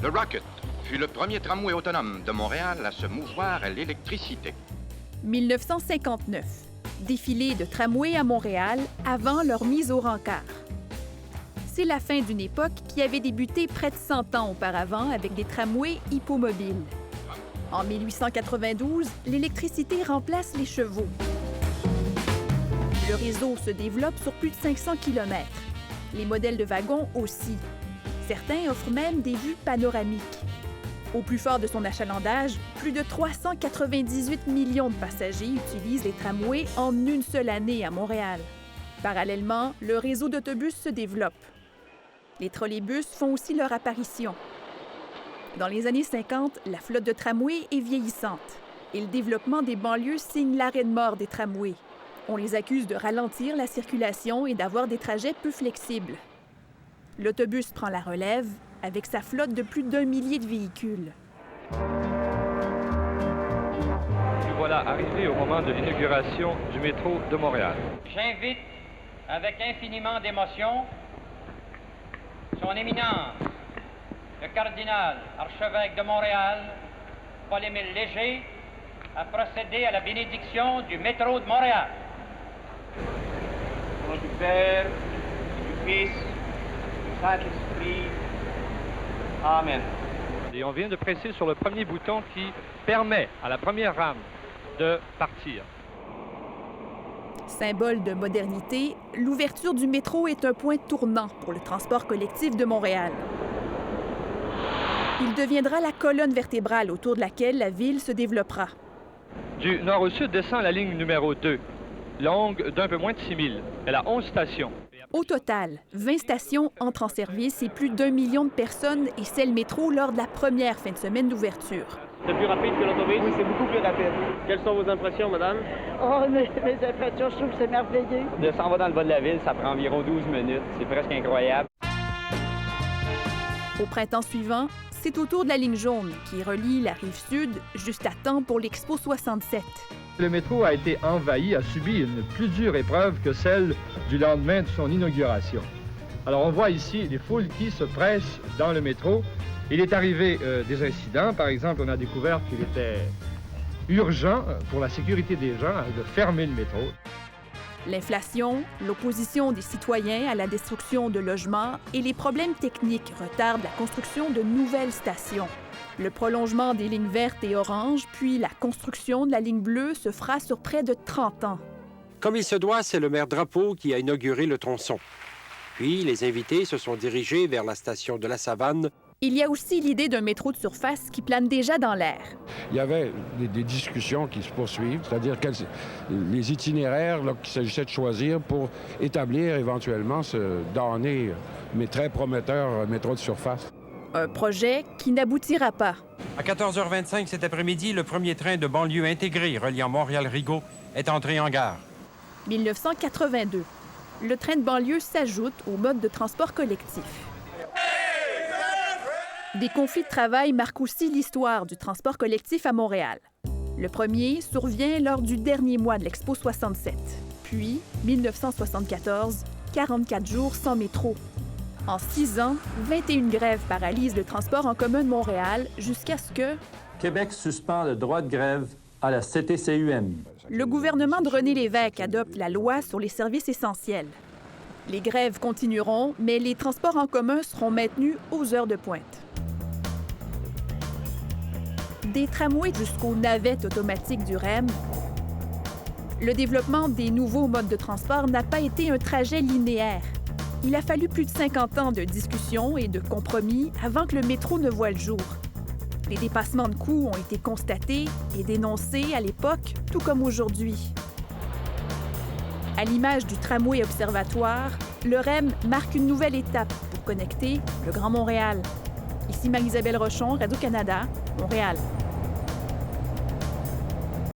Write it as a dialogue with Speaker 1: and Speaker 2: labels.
Speaker 1: The Rocket fut le premier tramway autonome de Montréal à se mouvoir à l'électricité.
Speaker 2: 1959. Défilé de tramways à Montréal avant leur mise au rencard. C'est la fin d'une époque qui avait débuté près de 100 ans auparavant avec des tramways hippomobiles. En 1892, l'électricité remplace les chevaux. Le réseau se développe sur plus de 500 km. Les modèles de wagons aussi. Certains offrent même des vues panoramiques. Au plus fort de son achalandage, plus de 398 millions de passagers utilisent les tramways en une seule année à Montréal. Parallèlement, le réseau d'autobus se développe. Les trolleybus font aussi leur apparition. Dans les années 50, la flotte de tramways est vieillissante et le développement des banlieues signe l'arrêt de mort des tramways. On les accuse de ralentir la circulation et d'avoir des trajets peu flexibles. L'autobus prend la relève avec sa flotte de plus d'1 millier de véhicules.
Speaker 3: Nous voilà arrivés au moment de l'inauguration du métro de Montréal.
Speaker 4: J'invite avec infiniment d'émotion son Éminence, le cardinal archevêque de Montréal, Paul-Émile Léger, à procéder à la bénédiction du métro de Montréal.
Speaker 5: Au nom du Père, du Fils, du Saint-Esprit. Amen.
Speaker 3: Et on vient de presser sur le premier bouton qui permet à la première rame de partir.
Speaker 2: Symbole de modernité, l'ouverture du métro est un point tournant pour le transport collectif de Montréal. Il deviendra la colonne vertébrale autour de laquelle la ville se développera.
Speaker 3: Du nord au sud descend la ligne numéro 2, longue d'un peu moins de 6 000. Elle a 11 stations.
Speaker 2: Au total, 20 stations entrent en service et plus d'1 million de personnes essaient le métro lors de la première fin de semaine d'ouverture.
Speaker 5: C'est plus rapide que l'autobus? Oui, c'est beaucoup plus rapide.
Speaker 6: Quelles sont vos impressions, madame?
Speaker 7: Oh, mes impressions, je trouve que c'est merveilleux.
Speaker 5: De s'en va dans le bas de la ville, ça prend environ 12 minutes. C'est presque incroyable.
Speaker 2: Au printemps suivant, c'est au tour de la ligne jaune qui relie la rive sud juste à temps pour l'Expo 67.
Speaker 8: Le métro a été envahi, a subi une plus dure épreuve que celle du lendemain de son inauguration. Alors on voit ici les foules qui se pressent dans le métro. Il est arrivé des incidents. Par exemple, on a découvert qu'il était urgent pour la sécurité des gens de fermer le métro.
Speaker 2: L'inflation, l'opposition des citoyens à la destruction de logements et les problèmes techniques retardent la construction de nouvelles stations. Le prolongement des lignes vertes et oranges, puis la construction de la ligne bleue se fera sur près de 30 ans.
Speaker 9: Comme il se doit, c'est le maire Drapeau qui a inauguré le tronçon. Puis, les invités se sont dirigés vers la station de la Savane.
Speaker 2: Il y a aussi l'idée d'un métro de surface qui plane déjà dans l'air.
Speaker 10: Il y avait des discussions qui se poursuivent, c'est-à-dire les itinéraires qu'il s'agissait de choisir pour établir éventuellement ce damné, mais très prometteur métro de surface.
Speaker 2: Un projet qui n'aboutira pas.
Speaker 11: À 14h25 cet après-midi, le premier train de banlieue intégré reliant Montréal-Rigaud est entré en gare.
Speaker 2: 1982. Le train de banlieue s'ajoute au mode de transport collectif. Des conflits de travail marquent aussi l'histoire du transport collectif à Montréal. Le premier survient lors du dernier mois de l'Expo 67. Puis, 1974, 44 jours sans métro. En 6 ans, 21 grèves paralysent le transport en commun de Montréal jusqu'à ce que...
Speaker 12: Québec suspend le droit de grève à la CTCUM.
Speaker 2: Le gouvernement de René Lévesque adopte la loi sur les services essentiels. Les grèves continueront, mais les transports en commun seront maintenus aux heures de pointe. Des tramways jusqu'aux navettes automatiques du REM, le développement des nouveaux modes de transport n'a pas été un trajet linéaire. Il a fallu plus de 50 ans de discussions et de compromis avant que le métro ne voie le jour. Les dépassements de coûts ont été constatés et dénoncés à l'époque, tout comme aujourd'hui. À l'image du tramway observatoire, le REM marque une nouvelle étape pour connecter le Grand Montréal. Ici Marie-Isabelle Rochon, Radio-Canada, Montréal.